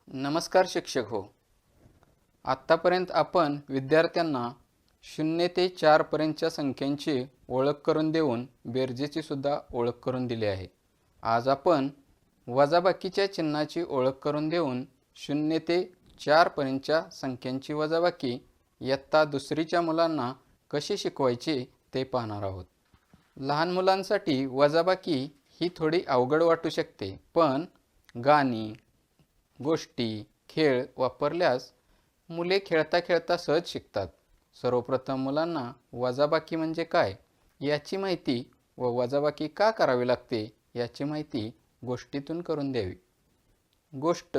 नमस्कार शिक्षक हो. आत्तापर्यंत आपण विद्यार्थ्यांना 0 ते 4 पर्यंतच्या संख्यांची ओळख करून देऊन बेरजेची सुद्धा ओळख करून दिली आहे. आज आपण वजाबाकीच्या चिन्हाची ओळख करून देऊन 0 ते 4 पर्यंतच्या संख्यांची वजाबाकी इयत्ता दुसरीच्या मुलांना कशी शिकवायची ते पाहणार आहोत. लहान मुलांसाठी वजाबाकी ही थोडी अवघड वाटू शकते, पण गाणी, गोष्टी, खेळ वापरल्यास मुले खेळता खेळता सहज शिकतात. सर्वप्रथम मुलांना वजाबाकी म्हणजे काय याची माहिती व वजाबाकी का करावी लागते याची माहिती गोष्टीतून करून द्यावी. गोष्ट: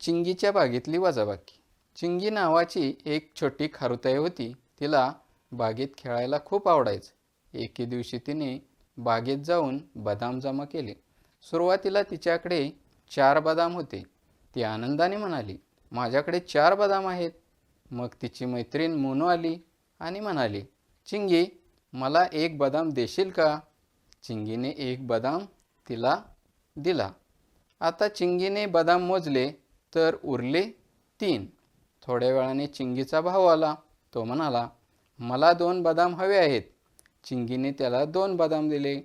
चिंगीच्या बागेतली वजाबाकी. चिंगी नावाची एक छोटी खारुताई होती. तिला बागेत खेळायला खूप आवडायचं. एके दिवशी तिने बागेत जाऊन बदाम जमा केले. सुरुवातीला तिच्याकडे 4 बदाम होते. ती आनंदाने म्हणाली, माझ्याकडे 4 बदाम आहेत. मग तिची मैत्रीण मोनू आली आणि म्हणाली, चिंगी, मला 1 बदाम देशील का? चिंगीने 1 बदाम तिला दिला. आता चिंगीने बदाम मोजले तर उरले 3. थोड्या वेळाने चिंगीचा भाऊ आला. तो म्हणाला, मला 2 बदाम हवे आहेत. चिंगीने त्याला 2 बदाम दिले.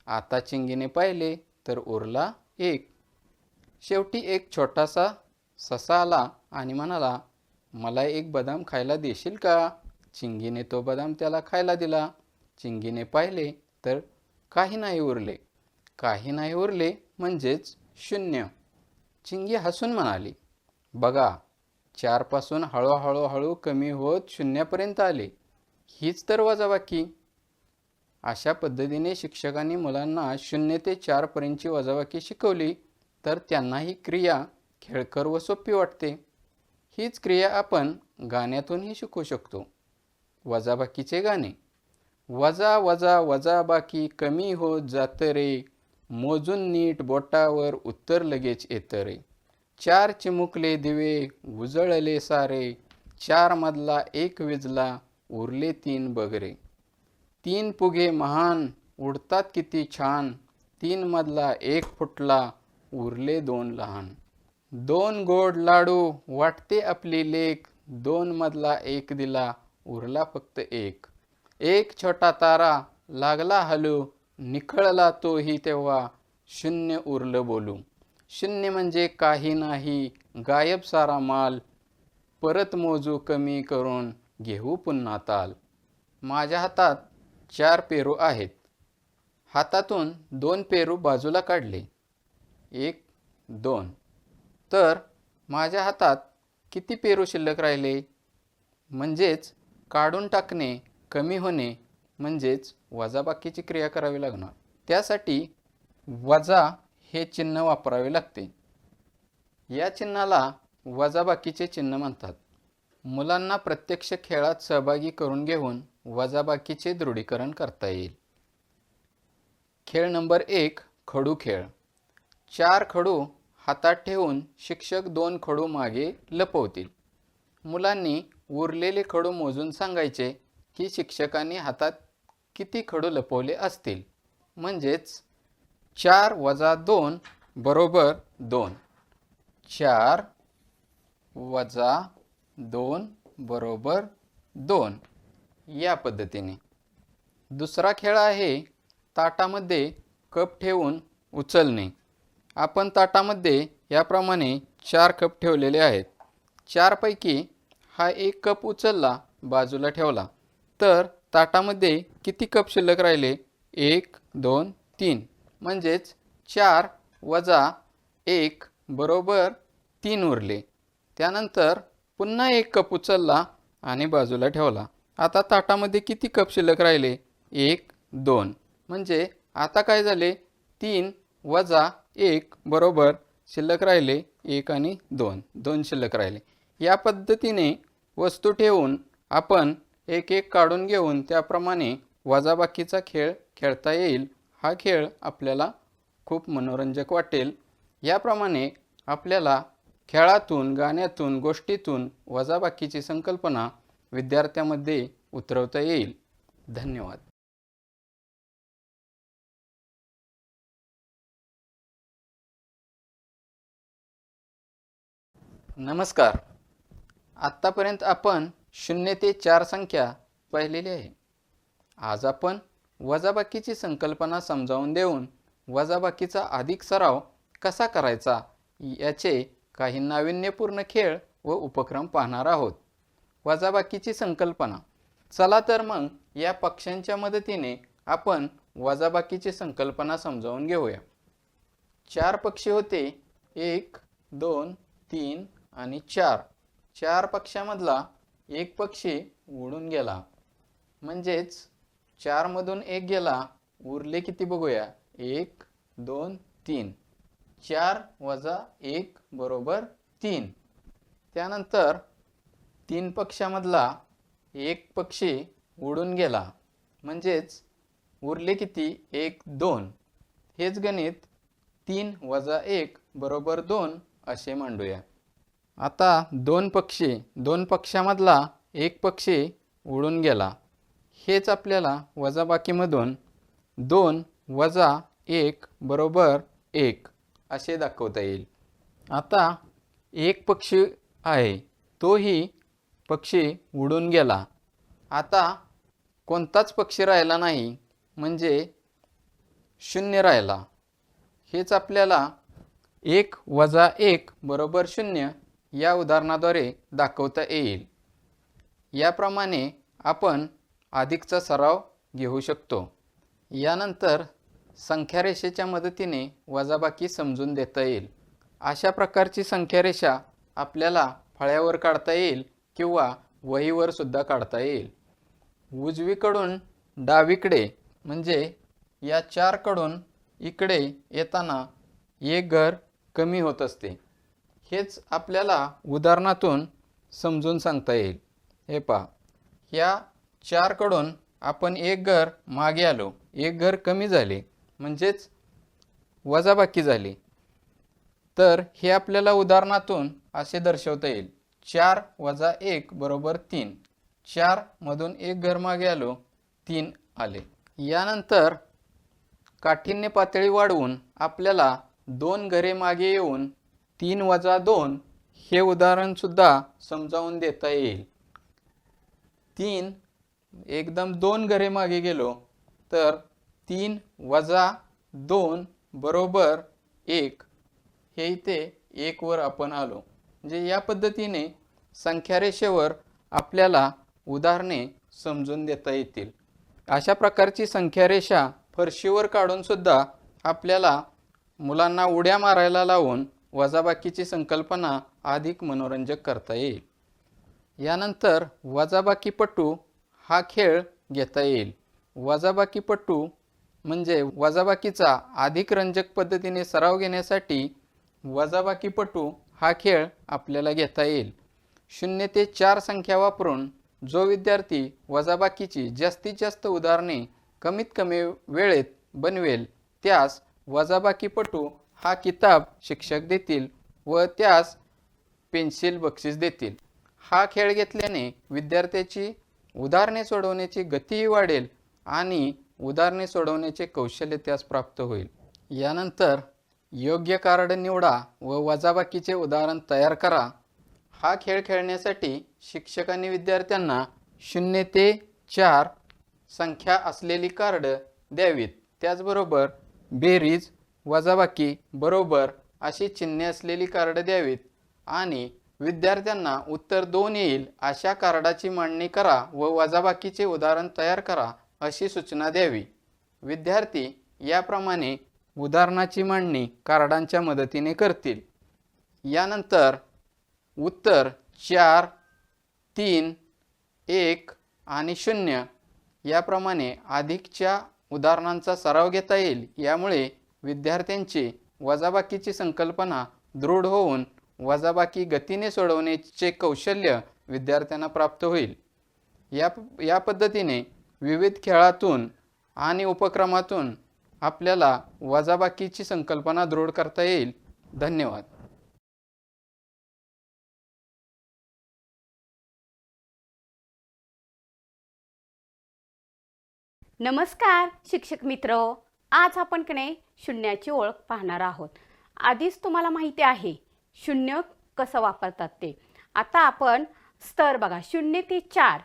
आता चिंगीने पाहिले तर उरला 1. शेवटी एक छोटासा ससा आला आणि म्हणाला, मला 1 बदाम खायला देशील का? चिंगीने तो बदाम त्याला खायला दिला. चिंगीने पाहिले तर काही नाही उरले. काही नाही उरले म्हणजेच 0. चिंगी हसून म्हणाली, बघा, 4 पासून हळूहळू कमी होत 0 पर्यंत आले. हीच तर वजाबाकी. अशा पद्धतीने शिक्षकांनी मुलांना 0 ते 4 पर्यंतची वजाबाकी शिकवली तर त्यांना ही क्रिया खेळकर व सोपी वाटते. हीच क्रिया आपण गाण्यातूनही शिकू शकतो. वजाबाकीचे गाणे: वजा वजा वजाबाकी कमी होत जात रे, मोजून नीट बोटावर उत्तर लगेच येत रे. 4 चिमुकले दिवे उजळले सारे, 4 मधला 1 विजला उरले 3 बघ रे. 3 फुगे महान उडतात किती छान, 3 मधला 1 फुटला उरले 2 लहान. 2 गोड लाडू वाटते आपली लेक, 2 मधला 1 दिला उरला फक्त 1. 1 छोटा तारा लागला हलू, निखळला तोही तेव्हा 0 उरलं बोलू. 0 म्हणजे काही नाही, गायब सारा माल, परत मोजू कमी करून घेऊ पुन्हा ताल. माझ्या हातात 4 पेरू आहेत. हातातून 2 पेरू बाजूला काढले. 1, 2. तर माझ्या हातात किती पेरू शिल्लक राहिले? म्हणजेच काढून टाकणे, कमी होणे म्हणजेच वजाबाकीची क्रिया करावी लागणार. त्यासाठी वजा हे चिन्ह वापरावे लागते. या चिन्हाला वजाबाकीचे चिन्ह म्हणतात. मुलांना प्रत्यक्ष खेळात सहभागी करून घेऊन वजाबाकीचे दृढीकरण करता येईल. खेळ नंबर 1, खडू खेळ. 4 खडू हातात ठेवून शिक्षक 2 खडू मागे लपवतील. मुलांनी उरलेले खडू मोजून सांगायचे की शिक्षकांनी हातात किती खडू लपवले असतील. म्हणजेच 4 वजा 2 बरोबर 2. 4 वजा 2 बरोबर 2. या पद्धतीने. दुसरा खेळ आहे ताटामध्ये कप ठेवून उचलणे. आपण ताटामध्ये याप्रमाणे 4 कप ठेवलेले आहेत. 4 पैकी हा 1 कप उचलला, बाजूला ठेवला, तर ताटामध्ये किती कप शिल्लक राहिले? 1, 2, 3. म्हणजेच 4 वजा 1 बरोबर 3 उरले. त्यानंतर पुन्हा 1 कप उचलला आणि बाजूला ठेवला. आता ताटामध्ये किती कप शिल्लक राहिले? 1, 2. म्हणजे आता काय झाले? 3 वजा 1 बरोबर शिल्लक राहिले 1 आणि 2. 2 शिल्लक राहिले. या पद्धतीने वस्तू ठेवून आपण 1-1 काढून घेऊन त्याप्रमाणे वजाबाकीचा खेळ खेळता येईल. हा खेळ आपल्याला खूप मनोरंजक वाटेल. याप्रमाणे आपल्याला खेळातून, गाण्यातून, गोष्टीतून वजाबाकीची संकल्पना विद्यार्थ्यांमध्ये उतरवता येईल. धन्यवाद. नमस्कार. आत्तापर्यंत आपण 0 ते 4 संख्या पाहिलेली आहे. आज आपण वजाबाकीची संकल्पना समजावून देऊन वजाबाकीचा अधिक सराव कसा करायचा याचे काही नाविन्यपूर्ण खेळ व उपक्रम पाहणार आहोत. वजाबाकीची संकल्पना. चला तर मग या पक्ष्यांच्या मदतीने आपण वजाबाकीची संकल्पना समजावून घेऊया. 4 पक्षी होते. 1, 2, 3 आणि 4. 4 पक्ष्यामधला एक पक्षी उडून गेला. म्हणजेच 4 मधून 1 गेला. उरले किती बघूया. 1, 2, 3. 4 वजा 1 बरोबर 3. त्यानंतर 3 पक्ष्यामधला एक पक्षी उडून गेला. म्हणजेच उरले किती. 1, 2. हेच गणित 3 वजा 1 बरोबर 2 असे मांडूया. आता 2 पक्ष्यामधला एक पक्षी उडून गेला. हेच आपल्याला वजाबाकीमधून 2 वजा 1 बरोबर 1 असे दाखवता येईल. आता एक पक्षी आहे, तोही पक्षी उडून गेला. आता कोणताच पक्षी राहिला नाही, म्हणजे 0 राहिला. हेच आपल्याला 1 वजा 1 बरोबर 0 या उदाहरणाद्वारे दाखवता येईल. याप्रमाणे आपण अधिकचा सराव घेऊ शकतो. यानंतर संख्यारेषेच्या मदतीने वजाबाकी समजून देता येईल. अशा प्रकारची संख्यारेषा आपल्याला फळ्यावर काढता येईल किंवा वहीवर सुद्धा काढता येईल. उजवीकडून डावीकडे म्हणजे या 4 कडून इकडे येताना एक घर कमी होत असते. हेच आपल्याला उदाहरणातून समजून सांगता येईल. हे पहा, या 4 कडून आपण एक घर मागे आलो, एक घर कमी झाले, म्हणजेच वजाबाकी झाली. तर हे आपल्याला उदाहरणातून असे दर्शवता येईल. 4 वजा 1 बरोबर 3. 4 मधून एक घर मागे आलो, 3 आले. यानंतर काठिण्य पातळी वाढवून आपल्याला 2 घरे मागे येऊन 3 वजा 2 हे उदाहरण सुद्धा समजावून देता येईल. 3 एकदम 2 घरे मागे गेलो तर 3 वजा 2 बरोबर 1. हे इथे 1 वर आपण आलो. म्हणजे या पद्धतीने संख्यारेषेवर आपल्याला उदाहरणे समजून देता येतील. अशा प्रकारची संख्यारेषा फरशीवर काढून सुद्धा आपल्याला मुलांना उड्या मारायला लावून वजाबाकीची संकल्पना अधिक मनोरंजक करता येईल. यानंतर वजाबाकीपटू हा खेळ घेता येईल. वजाबाकीपटू म्हणजे वजाबाकीचा अधिक रंजक पद्धतीने सराव घेण्यासाठी वजाबाकीपटू हा खेळ आपल्याला घेता येईल. 0 ते 4 संख्या वापरून जो विद्यार्थी वजाबाकीची जास्तीत जास्त उदाहरणे कमीत कमी वेळेत बनवेल त्यास वजाबाकीपटू हा किताब शिक्षक देतील व त्यास पेन्सिल बक्षीस देतील. हा खेळ घेतल्याने विद्यार्थ्याची उदाहरणे सोडवण्याची गतीही वाढेल आणि उदाहरणे सोडवण्याचे कौशल्य त्यास प्राप्त होईल. यानंतर योग्य कार्ड निवडा व वजाबाकीचे उदाहरण तयार करा. हा खेळ खेळण्यासाठी शिक्षकांनी विद्यार्थ्यांना 0 ते 4 संख्या असलेली कार्ड द्यावीत. त्याचबरोबर बेरीज, वजाबाकी, बरोबर अशी चिन्हे असलेली कार्ड द्यावीत आणि विद्यार्थ्यांना उत्तर 2 येईल अशा कार्डाची मांडणी करा व वजाबाकीचे उदाहरण तयार करा अशी सूचना द्यावी. विद्यार्थी याप्रमाणे उदाहरणाची मांडणी कार्डांच्या मदतीने करतील. यानंतर उत्तर 4, 3, 1 आणि 0 याप्रमाणे अधिकच्या उदाहरणांचा सराव घेता येईल. यामुळे विद्यार्थ्यांची वजाबाकीची संकल्पना दृढ होऊन वजाबाकी गतीने सोडवण्याचे कौशल्य विद्यार्थ्यांना प्राप्त होईल. या पद्धतीने विविध खेळातून आणि उपक्रमातून आपल्याला वजाबाकीची संकल्पना दृढ करता येईल. धन्यवाद. नमस्कार शिक्षक मित्र. आज आपण शून्याची ओळख पाहणार आहोत. आधीच तुम्हाला माहिती आहे 0 कसं वापरतात ते. आता आपण स्तर बघा, 0 ते 4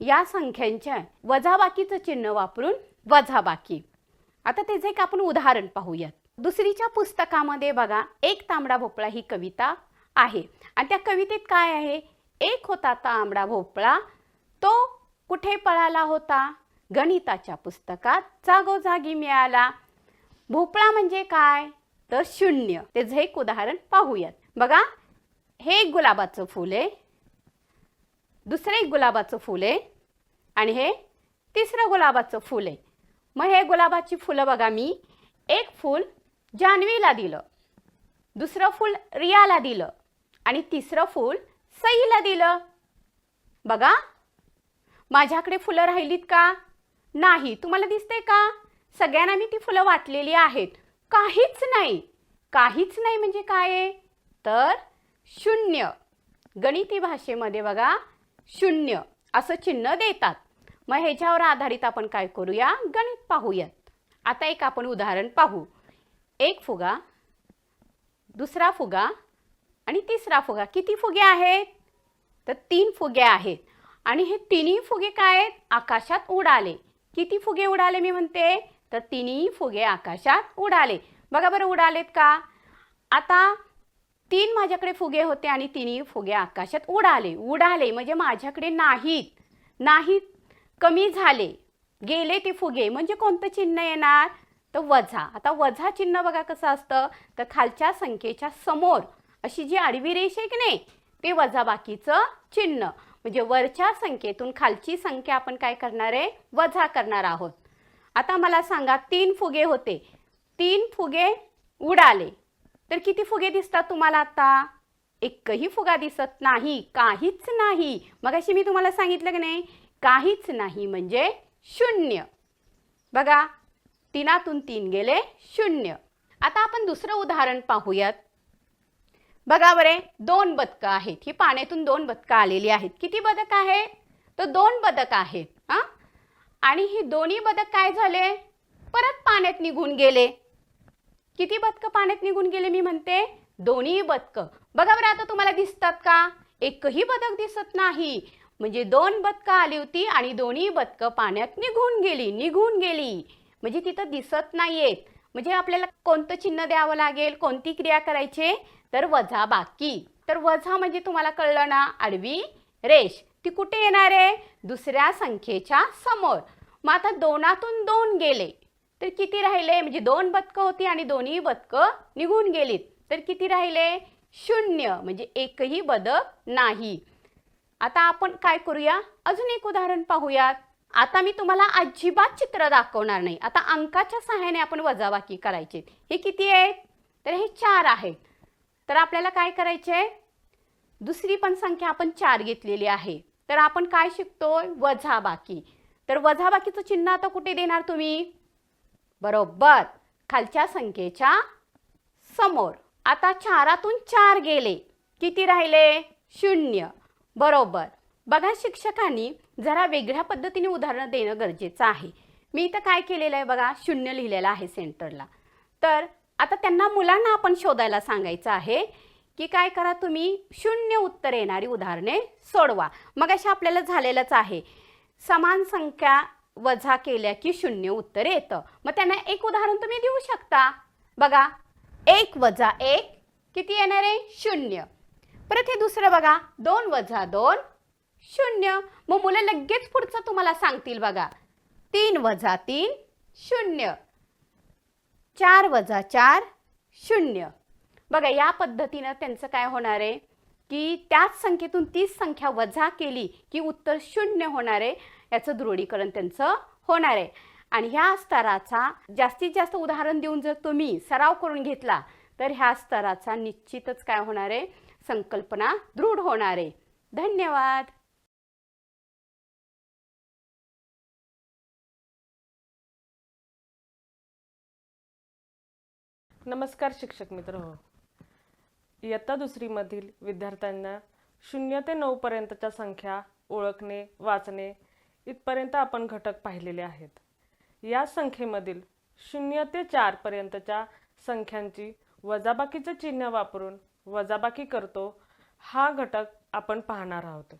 या संख्यांच्या वजाबाकीचं चिन्ह वापरून वजाबाकी. आता त्याचं एक आपण उदाहरण पाहूयात. दुसरीच्या पुस्तकामध्ये बघा, एक तांबडा भोपळा ही कविता आहे आणि त्या कवितेत काय आहे, एक होता तांबडा भोपळा, तो कुठे पळाला होता, गणिताच्या पुस्तकात जागोजागी मिळाला. भोपळा म्हणजे काय, तर 0. त्याचं एक उदाहरण पाहूयात. बघा, हे एक गुलाबाचं फूल आहे, दुसरं एक गुलाबाचं फूल आहे आणि हे तिसरं गुलाबाचं फूल आहे. मग हे गुलाबाची फुलं बघा, मी एक फूल जान्हवीला दिलं, दुसरं फूल रियाला दिलं आणि तिसरं फूल सईला दिलं. बघा, माझ्याकडे फुलं राहिलीत का, नाही. तुम्हाला दिसते का, सगळ्यांना मी ती फुलं वाटलेली आहेत. काहीच नाही. काहीच नाही म्हणजे काय आहे, तर 0. गणिती भाषेमध्ये बघा 0 असं चिन्ह देतात. मग ह्याच्यावर आधारित आपण काय करूया, गणित पाहूयात. आता एक आपण उदाहरण पाहू. एक फुगा, दुसरा फुगा आणि तिसरा फुगा. किती फुगे आहेत, तर 3 फुगे आहेत आणि हे तिन्ही फुगे काय आहेत, आकाशात उडाले. किती फुगे उडाले मी म्हणते, तर तिन्ही फुगे आकाशात उडाले. बघा बरं, उडालेत का. आता 3 माझ्याकडे फुगे होते आणि तिन्ही फुगे आकाशात उडाले. उडाले म्हणजे माझ्याकडे नाहीत, कमी झाले, गेले ते फुगे. म्हणजे कोणतं चिन्ह येणार, तर वजा. आता वजा चिन्ह बघा कसं असतं, तर खालच्या संख्येच्या समोर अशी जी आडवी रेष आहे की नाही, ते वजाबाकीचं चिन्ह. म्हणजे वरच्या संख्येतून खालची संख्या आपण काय करणार आहे, वजा करणार आहोत. आता मला सांगा, 3 फुगे होते, 3 फुगे उडाले, तर किती फुगे दिसतात तुम्हाला आता, एकही फुगा दिसत नाही, काहीच नाही. मगाशी मी तुम्हाला सांगितलं की नाही, काहीच नाही म्हणजे 0. बघा, 3तून 3 गेले 0. आता आपण दुसरं उदाहरण पाहूयात. बघा बरे, 2 बदकं आहेत. ही पाण्यातून 2 बदकं आलेली आहेत. किती बदक आहेत, तर 2 बदक आहेत. आणि ही दोन्ही बदक काय झाले, परत पाण्यात निघून गेले. किती बदकं पाण्यात निघून गेले मी म्हणते, दोन्ही बदकं. बघा बरं, आता तुम्हाला दिसतात का, एकही बदक दिसत नाही. म्हणजे 2 बदकं आली होती आणि दोन्ही बदकं पाण्यात निघून गेली. म्हणजे तिथं दिसत नाहीयेत. म्हणजे आपल्याला कोणतं चिन्ह द्यावं लागेल, कोणती क्रिया करायची, तर वजाबाकी. तर वजा म्हणजे तुम्हाला कळलं ना, आडवी रेष. ती कुठे येणार आहे, दुसऱ्या संख्येच्या समोर. मग आता 2तून 2 गेले, तर किती राहिले, म्हणजे 2 बदकं होती आणि दोन्ही बदकं निघून गेलीत, तर किती राहिले, 0. म्हणजे एकही बदक नाही. आता आपण काय करूया, अजून एक उदाहरण पाहूयात. आता मी तुम्हाला अजिबात चित्र दाखवणार नाही. आता अंकाच्या सहाय्याने आपण वजाबाकी करायची. हे किती आहेत, तर हे 4 आहेत. तर आपल्याला काय करायचे, दुसरी पण संख्या आपण 4 घेतलेली आहे. तर आपण काय शिकतोय, वजाबाकी. तर वजाबाकीचं चिन्ह आता कुठे देणार तुम्ही, बरोबर खालच्या संख्येच्या समोर. आता 4तून 4 गेले, किती राहिले, 0. बरोबर. बघा, शिक्षकांनी जरा वेगळ्या पद्धतीने उदाहरणं देणं गरजेचं आहे. मी इथं काय केलेलं आहे बघा, 0 लिहिलेलं आहे सेंटरला. तर आता त्यांना, मुलांना आपण शोधायला सांगायचं आहे की काय करा, तुम्ही 0 उत्तर येणारी उदाहरणे सोडवा. मग अशा आपल्याला झालेलंच आहे, समान संख्या वजा केल्या की 0 उत्तर येतं. मग त्यांना एक उदाहरण तुम्ही देऊ शकता. बघा, 1 वजा 1 किती येणार आहे, 0. परत हे दुसरं बघा, 2 वजा 2 0. मग मुलं लगेच पुढचं तुम्हाला सांगतील बघा, 3 वजा 3 0, 4 वजा 4 0. बघा, या पद्धतीनं त्यांचं काय होणार आहे की त्याच संख्येतून तीच संख्या वजा केली की उत्तर 0 होणार आहे. याचं दृढीकरण त्यांचं होणार आहे. आणि ह्या स्तराचा जास्तीत जास्त उदाहरण देऊन जर तुम्ही सराव करून घेतला तर ह्या स्तराचा निश्चितच काय होणार आहे, संकल्पना दृढ होणार आहे. धन्यवाद. नमस्कार शिक्षक मित्र हो. इयत्ता 2री मधील विद्यार्थ्यांना 0 ते 9 पर्यंतच्या संख्या ओळखणे, वाचणे इथपर्यंत आपण घटक पाहिलेले आहेत. या संख्येमधील 0 ते 4 पर्यंतच्या संख्यांची वजाबाकीचे चिन्ह वापरून वजाबाकी करतो हा घटक आपण पाहणार आहोत.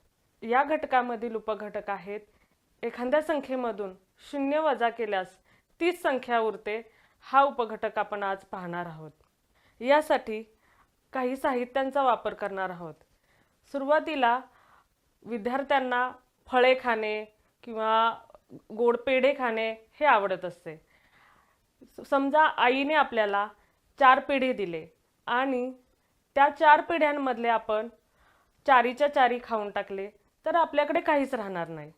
या घटकामधील उपघटक आहेत. एखाद्या संख्येमधून 0 वजा केल्यास तीच संख्या उरते, हा उपघटक आपण आज पाहणार आहोत. यासाठी काही साहित्यांचा वापर करणार आहोत. सुरुवातीला विद्यार्थ्यांना फळे खाणे किंवा गोड पेढे खाणे हे आवडत असते. समजा आईने आपल्याला 4 पेढे दिले आणि त्या 4 पेढ्यांमधले आपण 4च्या 4 खाऊन टाकले तर आपल्याकडे काहीच राहणार नाही.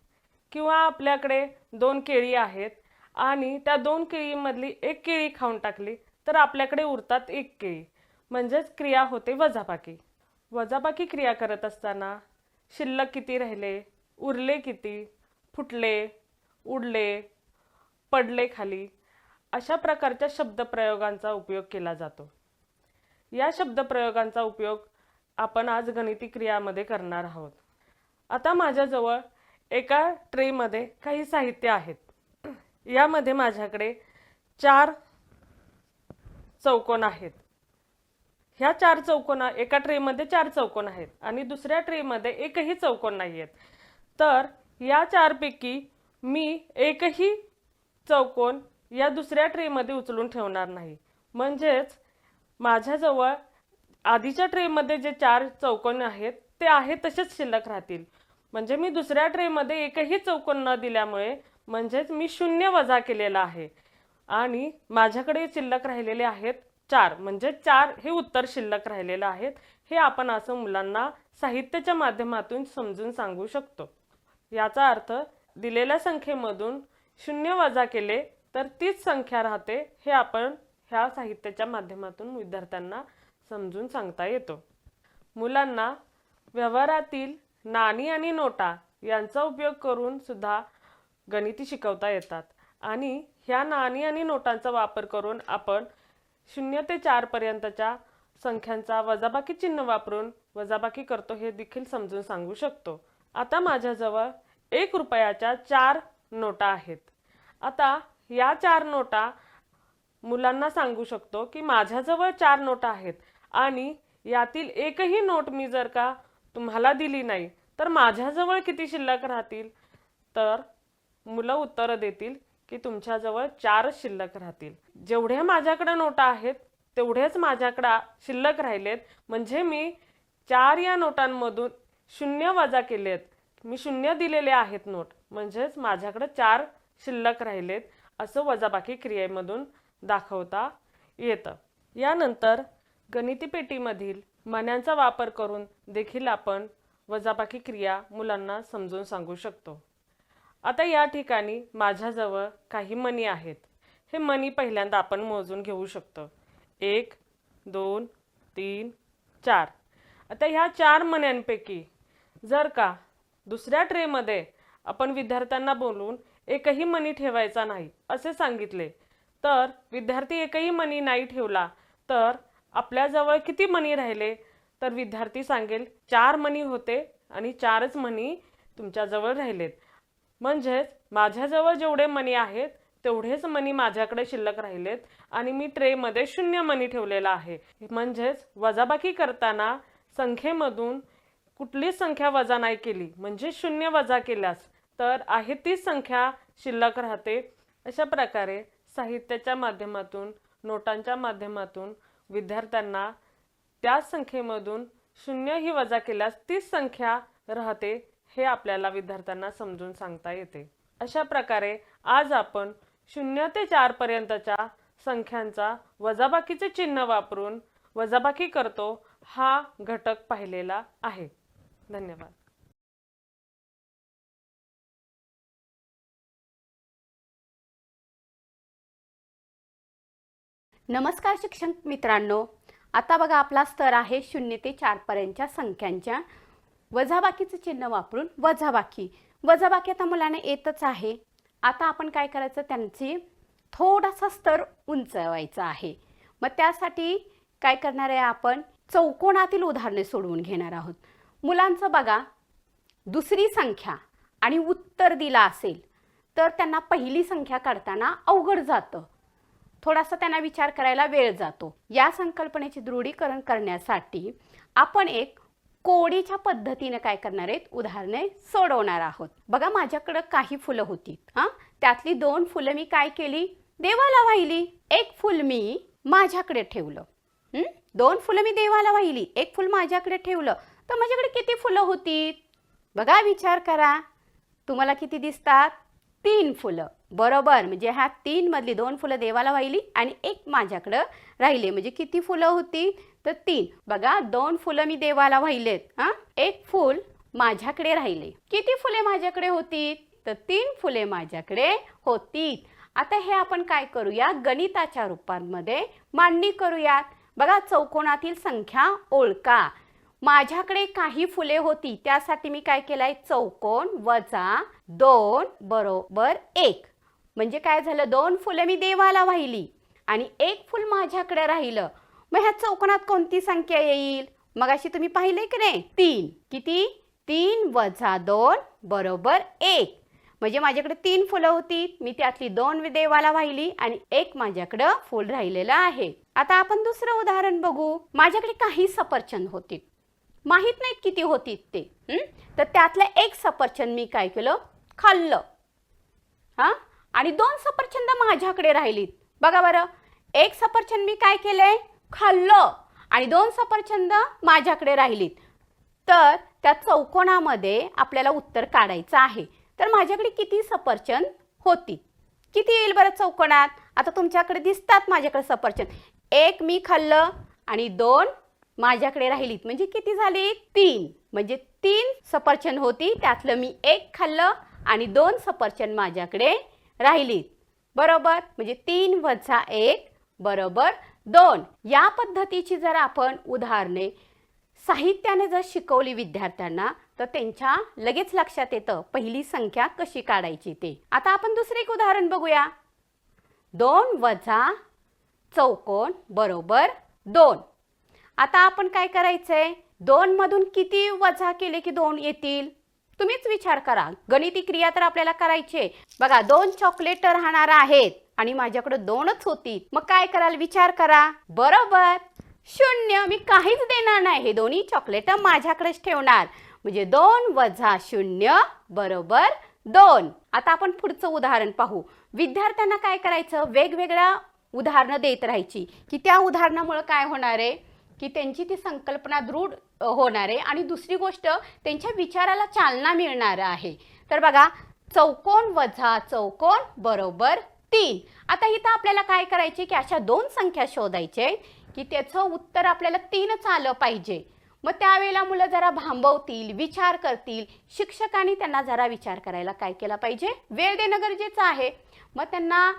किंवा आपल्याकडे 2 केळी आहेत आणि त्या 2 केळीमधली 1 केळी खाऊन टाकली तर आपल्याकडे उरतात 1 केळी. म्हणजेच क्रिया होते वजाबाकी. वजाबाकी क्रिया करत असताना शिल्लक किती राहिले, उरले किती, फुटले, उडले, पडले खाली, अशा प्रकारच्या शब्दप्रयोगांचा उपयोग केला जातो. या शब्दप्रयोगांचा उपयोग आपण आज गणिती क्रियामध्ये करणार आहोत. आता माझ्याजवळ एका ट्रेमध्ये काही साहित्य आहेत. यामध्ये माझ्याकडे 4 चौकोन आहेत. ह्या 4 चौकोन, एका ट्रेमध्ये 4 चौकोन आहेत आणि दुसऱ्या ट्रेमध्ये एकही चौकोन नाही आहेत. तर या 4 पैकी मी एकही चौकोन या दुसऱ्या ट्रेमध्ये उचलून ठेवणार नाही. म्हणजेच माझ्याजवळ आधीच्या ट्रेमध्ये जे 4 चौकोन आहेत ते आहेत तसेच शिल्लक राहतील. म्हणजे मी दुसऱ्या ट्रेमध्ये एकही चौकोन न दिल्यामुळे म्हणजेच मी 0 वजा केलेला आहे आणि माझ्याकडे शिल्लक राहिलेले आहेत 4. म्हणजे 4 हे उत्तर शिल्लक राहिलेलं आहेत. हे आपण असं मुलांना साहित्याच्या माध्यमातून समजून सांगू शकतो. याचा अर्थ दिलेल्या संख्येमधून 0 वजा केले तर तीच संख्या राहते, हे आपण ह्या साहित्याच्या माध्यमातून विद्यार्थ्यांना समजून सांगता येतो. मुलांना व्यवहारातील नाणी आणि नोटा यांचा उपयोग करून सुद्धा गणिती शिकवता येतात आणि ह्या नाणी आणि नोटांचा वापर करून आपण 0 ते 4 पर्यंतच्या संख्यांचा वजाबाकी चिन्ह वापरून वजाबाकी करतो हे देखील समजून सांगू शकतो. आता माझ्याजवळ 1 रुपयाच्या 4 नोटा आहेत. आता या 4 नोटा मुलांना सांगू शकतो की माझ्याजवळ 4 नोटा आहेत आणि यातील एकही नोट मी जर का तुम्हाला दिली नाही तर माझ्याजवळ किती शिल्लक राहतील. तर मुलं उत्तर देतील की तुमच्याजवळ 4 शिल्लक राहतील. जेवढ्या माझ्याकडे नोटा आहेत तेवढेच माझ्याकडे शिल्लक राहिलेत. म्हणजे मी 4 या नोटांमधून 0 वजा केलेत. मी 0 दिलेले आहेत नोट, म्हणजेच माझ्याकडे 4 शिल्लक राहिलेत असं वजाबाकी क्रियेमधून दाखवता येतं. यानंतर गणिती पेटीमधील मण्यांचा वापर करून देखील आपण वजाबाकी क्रिया मुलांना समजून सांगू शकतो. आता या ठिकाणी माझ्याजवळ काही मणी आहेत. हे मणी पहिल्यांदा आपण मोजून घेऊ शकतो. 1 2 3 4. आता ह्या 4 मण्यांपैकी जर का दुसऱ्या ट्रेमध्ये आपण विद्यार्थ्यांना बोलून एकही मणी ठेवायचा नाही असे सांगितले तर विद्यार्थी एकही मणी नाही ठेवला तर आपल्याजवळ किती मणी राहिले तर विद्यार्थी सांगेल 4 मणी होते आणि 4च मणी तुमच्याजवळ राहिलेत. म्हणजेच माझ्याजवळ जेवढे मणी आहेत तेवढेच मणी माझ्याकडे शिल्लक राहिलेत आणि मी ट्रेमध्ये 0 मणी ठेवलेला आहे. म्हणजेच वजाबाकी करताना संख्येमधून कुठलीच संख्या वजा नाही केली, म्हणजे 0 वजा केल्यास तर आहे तीच संख्या शिल्लक राहते. अशा प्रकारे साहित्याच्या माध्यमातून, नोटांच्या माध्यमातून विद्यार्थ्यांना त्याच संख्येमधून 0 ही वजा केल्यास तीच संख्या राहते हे आपल्याला विद्यार्थ्यांना समजून सांगता येते. अशा प्रकारे आज आपण 0 ते 4 पर्यंतच्या संख्यांचा वजाबाकीचे चिन्ह वापरून वजाबाकी करतो हा घटक पाहिलेला आहे. धन्यवाद. नमस्कार शिक्षक मित्रांनो. आता बघा आपला स्तर आहे 0 ते 4 पर्यंतच्या संख्यांच्या वजाबाकीचं चिन्ह वापरून वजाबाकी. वजाबाकी आता मुलांना येतच आहे. आता आपण काय करायचं, त्यांची थोडासा स्तर उंचावायचा आहे. मग त्यासाठी काय करणार आहे, आपण चौकोनातील उदाहरणे सोडवून घेणार आहोत. मुलांचं बघा, दुसरी संख्या आणि उत्तर दिला असेल तर त्यांना पहिली संख्या काढताना अवघड जातं. थोडासा त्यांना विचार करायला वेळ जातो. या संकल्पनेचे दृढीकरण करण्यासाठी आपण एक कोडीच्या पद्धतीने काय करणार आहेत, उदाहरणे सोडवणार आहोत. बघा, माझ्याकडे काही फुलं होती. त्यातली 2 फुलं मी काय केली, देवाला वाहिली. 1 फुल मी माझ्याकडे ठेवलं. 2 फुलं मी देवाला वाहिली, 1 फुल माझ्याकडे ठेवलं. तर माझ्याकडे किती फुलं होती? बघा, विचार करा. तुम्हाला किती दिसतात? 3 फुलं. बरोबर. म्हणजे ह्या 3 मधली 2 फुलं देवाला वाहिली आणि 1 माझ्याकडं राहिले. म्हणजे किती फुलं होती? तर 3. बघा, 2 फुलं मी देवाला वाहिलेत. 1 फुल माझ्याकडे राहिले. किती फुले माझ्याकडे होती? तर 3 फुले माझ्याकडे होती. आता हे आपण काय करूया, गणिताच्या रूपांमध्ये मांडणी करूयात. बघा, चौकोनातील संख्या ओळखा. माझ्याकडे काही फुले होती, त्यासाठी मी काय केलंय, चौकोन वजा 2 बरोबर 1. म्हणजे काय झालं, 2 फुले मी देवाला वाहिली आणि 1 फुल माझ्याकडे राहिलं. मग ह्या चौकोनात कोणती संख्या येईल? मगाशी तुम्ही पाहिले की नाही, 3. किती? 3 वजा 2 बरोबर 1. म्हणजे माझ्याकडे 3 फुलं होती, मी त्यातली 2 देवाला वाहिली आणि 1 माझ्याकडं फुल राहिलेलं आहे. आता आपण दुसरं उदाहरण बघू. माझ्याकडे काही सफरचंद होती, माहित नाहीत किती होती ते. तर त्यातलं 1 सफरचंद मी काय केलं, खाल्लं. आणि 2 सफरचंद माझ्याकडे राहिलीत. बघा बरं, 1 सफरचंद मी काय केलंय, खाल्लं आणि 2 सफरचंद माझ्याकडे राहिलीत. तर त्या चौकोनामध्ये आपल्याला उत्तर काढायचं आहे. तर माझ्याकडे किती सफरचंद होती? किती येईल बरं चौकोनात? आता तुमच्याकडे दिसतात माझ्याकडे सफरचंद. 1 मी खाल्लं आणि 2 माझ्याकडे राहिलीत. म्हणजे किती झाली? 3. म्हणजे 3 सफरचंद होती, त्यातलं मी 1 खाल्लं आणि 2 सफरचंद माझ्याकडे राहिलीत. बरोबर. म्हणजे 3 वजा 1 बरोबर 2. या पद्धतीची जर आपण उदाहरणे साहित्याने जर शिकवली विद्यार्थ्यांना, तर त्यांच्या लगेच लक्षात येतं पहिली संख्या कशी काढायची ते. आता आपण दुसरे एक उदाहरण बघूया. 2 वजा चौकोन बरोबर 2. आता आपण काय करायचंय, 2 मधून किती वजा केले की 2 येतील? तुम्हीच विचार करा. गणिती क्रिया तर आपल्याला करायची. बघा, 2 चॉकलेट राहणार आहेत आणि माझ्याकडे 2च होती. मग काय कराल, विचार करा. बरोबर, 0. मी काहीच देणार नाही, हे दोन्ही चॉकलेट माझ्याकडेच ठेवणार. म्हणजे 2 वजा 0 बरोबर 2. आता आपण पुढचं उदाहरण पाहू. विद्यार्थ्यांना काय करायचं, वेगवेगळ्या उदाहरणं देत राहायची, की त्या उदाहरणामुळे काय होणार आहे, की त्यांची ती संकल्पना दृढ होणार आहे आणि दुसरी गोष्ट त्यांच्या विचाराला चालना मिळणार आहे. तर बघा, चौकोन वजा चौकोन बरोबर 3. आता इथं आपल्याला काय करायचे, की अशा 2 संख्या शोधायचे की त्याचं उत्तर आपल्याला 3च आलं पाहिजे. मग त्यावेळेला मुलं जरा भांबवतील, विचार करतील. शिक्षकांनी त्यांना जरा विचार करायला काय केला पाहिजे, वेळ देणं गरजेचं आहे. मग त्यांना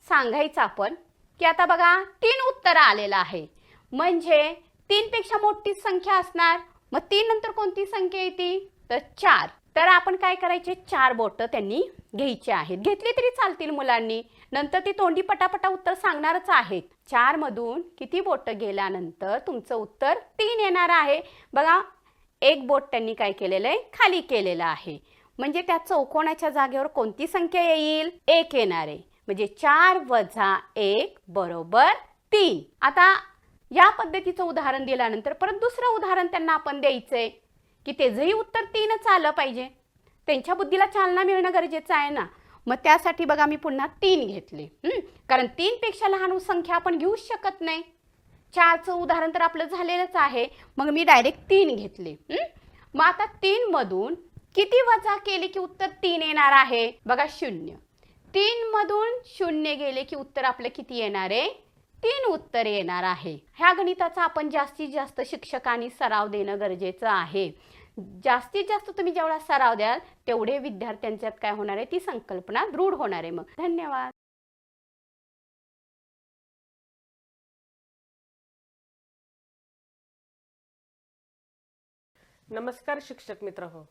सांगायचं आपण की आता बघा 3 उत्तर आलेलं आहे, म्हणजे 3 पेक्षा मोठी संख्या असणार. मग 3 नंतर कोणती संख्या येते, तर 4. तर आपण काय करायचे, 4 बोटं त्यांनी घ्यायची आहेत. घेतली तरी चालतील मुलांनी, नंतर ती तोंडी पटापटा उत्तर सांगणारच आहेत. 4 मधून किती बोटं गेल्यानंतर तुमचं उत्तर 3 येणार आहे. बघा, 1 बोट त्यांनी काय केलेलं आहे, खाली केलेलं आहे. म्हणजे त्या चौकोनाच्या जागेवर कोणती संख्या येईल, 1 येणार आहे. म्हणजे 4 वजा 1 बरोबर 3. आता या पद्धतीचं उदाहरण दिल्यानंतर परत दुसरं उदाहरण त्यांना आपण द्यायचंय, की त्याचंही उत्तर 3च आलं पाहिजे. त्यांच्या बुद्धीला चालना मिळणं गरजेचं आहे ना. मग त्यासाठी बघा, मी पुन्हा 3 घेतले. कारण 3 पेक्षा लहान संख्या आपण घेऊच शकत नाही. 4चं उदाहरण तर आपलं झालेलंच आहे. मग मी डायरेक्ट 3 घेतले. मग आता 3 मधून किती वजा केले की उत्तर 3 येणार आहे, बघा 0. 3 मधून 0 गेले की उत्तर आपलं किती येणार आहे, 3 उत्तर येणार आहे. ह्या गणिताचा आपण जास्तीत जास्त शिक्षकांनी सराव देणं गरजेचं आहे. जास्तीत जास्त तुम्ही जेवढा सराव द्याल तेवढे विद्यार्थ्यांच्यात काय होणार आहे, ती संकल्पना दृढ होणार आहे. मग धन्यवाद. नमस्कार शिक्षक मित्र हो.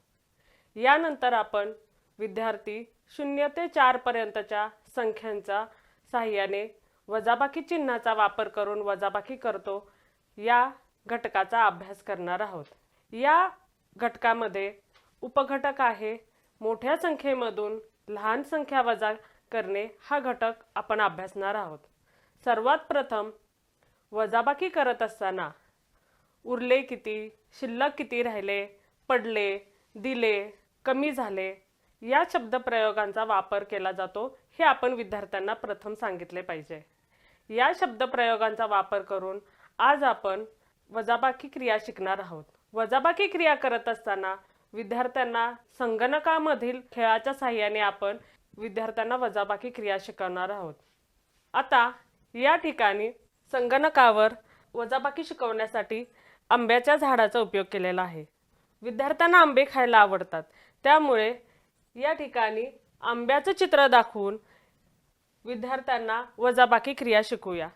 यानंतर आपण विद्यार्थी 0 ते 4 पर्यंतच्या संख्यांच्या साहाय्याने वजाबाकी चिन्हाचा वापर करून वजाबाकी करतो या घटकाचा अभ्यास करणार आहोत. या घटकामध्ये उपघटक आहे मोठ्या संख्येमधून लहान संख्या वजा करणे. हा घटक आपण अभ्यासणार आहोत. सर्वात प्रथम वजाबाकी करत असताना उरले किती, शिल्लक किती राहिले, पडले, दिले, कमी झाले या शब्दप्रयोगांचा वापर केला जातो हे आपण विद्यार्थ्यांना प्रथम सांगितले पाहिजे। या शब्दप्रयोगांचा वापर करून आज आपण वजाबाकी क्रिया शिकणार आहोत। वजाबाकी क्रिया करत असताना विद्यार्थ्यांना संगणकामधील खेळाच्या सहाय्याने आपण विद्यार्थ्यांना वजाबाकी क्रिया शिकवणार आहोत। आता या ठिकाणी संगणकावर वजाबाकी शिकवण्यासाठी आंब्याच्या झाडाचा उपयोग केलेला आहे। विद्यार्थ्यांना आंबे खायला आवडतात, त्यामुळे या ठिकाणी आंब्याचं चित्र दाखवून विद्यार्थ्यांना वजाबाकी क्रिया शिकूया।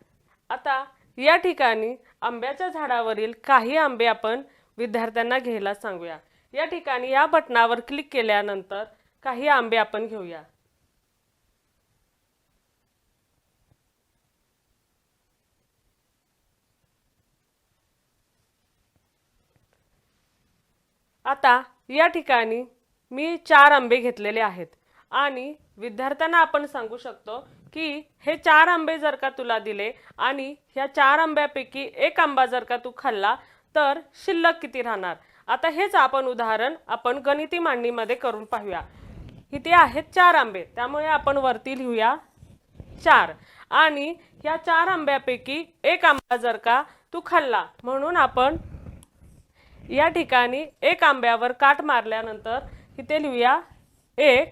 आता या ठिकाणी आंब्याच्या झाडावरील काही आंबे आपण विद्यार्थ्यांना घ्यायला सांगूया। या ठिकाणी या बटनावर क्लिक केल्यानंतर काही आंबे आपण घेऊया। आता या ठिकाणी मी 4 आंबे घेतलेले आहेत आणि विद्यार्थ्यांना आपण सांगू शकतो की हे 4 आंबे जर का तुला दिले आणि ह्या 4 आंब्यापैकी एक आंबा जर का तू खाल्ला तर शिल्लक किती राहणार। आता हेच आपण उदाहरण आपण गणिती मांडणीमध्ये करून पाहूया। इथे आहेत 4 आंबे, त्यामुळे आपण वरती लिहूया 4 आणि ह्या 4 आंब्यापैकी एक आंबा जर का तू खाल्ला म्हणून आपण या ठिकाणी एक आंब्यावर काट मारल्यानंतर इथे लिहूया 1,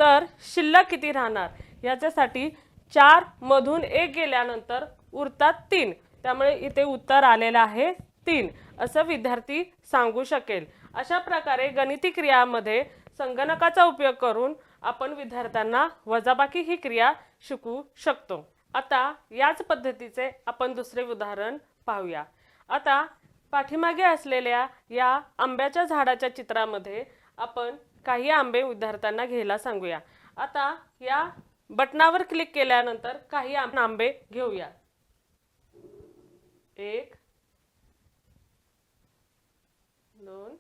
तर शिल्लक किती राहणार याच्यासाठी 4 मधून 1 गेल्यानंतर उरतात 3, त्यामुळे इथे उत्तर आलेलं आहे 3 असं विद्यार्थी सांगू शकेल। अशा प्रकारे गणिती क्रियामध्ये संगणकाचा उपयोग करून आपण विद्यार्थ्यांना वजाबाकी ही क्रिया शिकवू शकतो। आता याच पद्धतीचे आपण दुसरे उदाहरण पाहूया। आता पाठीमागे असलेल्या या आंब्याच्या झाडाच्या चित्रामध्ये आपण काही आंबे विद्यार्थ्यांना घ्यायला सांगूया। आता या बटनावर क्लिक केल्यानंतर काही आंबे घेऊया। 1, 2,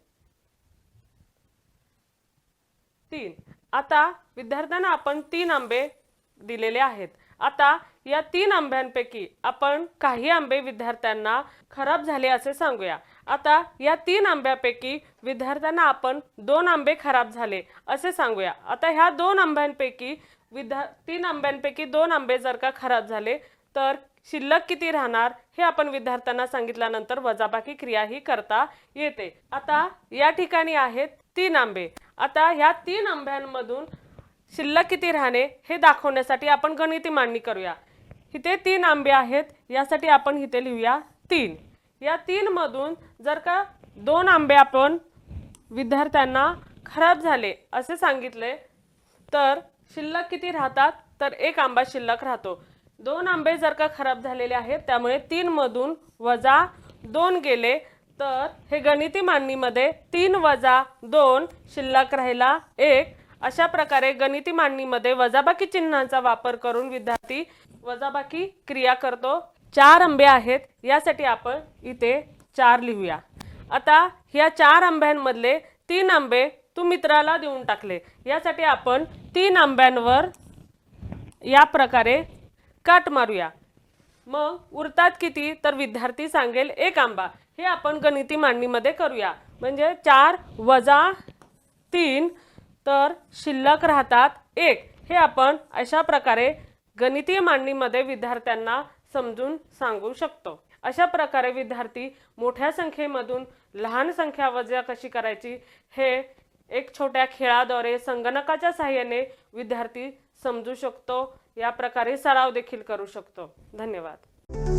3। आता विद्यार्थ्यांना आपण 3 आंबे दिलेले आहेत। आता या 3 आंब्यांपैकी आपण काही आंबे विद्यार्थ्यांना खराब झाले असे सांगूया। आता या 3 आंब्यापैकी विद्यार्थ्यांना आपण 2 आंबे खराब झाले असे सांगूया। आता ह्या 2 आंब्यांपैकी 3 आंब्यांपैकी 2 आंबे जर का खराब झाले तर शिल्लक किती राहणार हे आपण विद्यार्थ्यांना सांगितल्यानंतर वजाबाकी क्रिया ही करता येते। आता या ठिकाणी आहेत 3 आंबे। आता ह्या 3 आंब्यांमधून शिल्लक किती राहणे हे दाखवण्यासाठी आपण गणिती मांडणी करूया। इथे 3 आंबे आहेत, यासाठी आपण इथे लिहूया 3। या 3 मधून जर का 2 आंबे आपण विद्यार्थ्यांना खराब झाले असे सांगितले तर शिल्लक किती राहतात, तर 1 आंबा शिल्लक राहतो। 2 आंबे जर का खराब झालेले आहेत, त्यामुळे 3 मधून वजा 2 गेले तर हे गणिती मांडणीमध्ये 3 वजा 2 शिल्लक राहिला 1। अशा प्रकारे गणिती मांडणीमध्ये वजाबाकी चिन्हांचा वापर करून विद्यार्थी वजाबाकी क्रिया करतो। 4 आंबे आहेत, यासाठी आपण इथे 4 लिहूया। आता ह्या 4 आंब्यांमधले 3 आंबे तू मित्राला देऊन टाकले, यासाठी आपण 3 आंब्यांवर या प्रकारे काट मारूया। मग उरतात किती, तर विद्यार्थी सांगेल 1 आंबा। हे आपण गणिती मांडणीमध्ये करूया, म्हणजे 4 वजा 3 तर शिल्लक राहतात 1। हे आपण अशा प्रकारे गणितीय मांडणीमध्ये विद्यार्थ्यांना समजून सांगू शकतो। अशा प्रकारे विद्यार्थी मोठ्या संख्येमधून लहान संख्या वजा कशी करायची हे एक छोट्या खेळाद्वारे संगणकाच्या सहाय्याने विद्यार्थी समजू शकतो। या प्रकारे सराव देखील करू शकतो। धन्यवाद।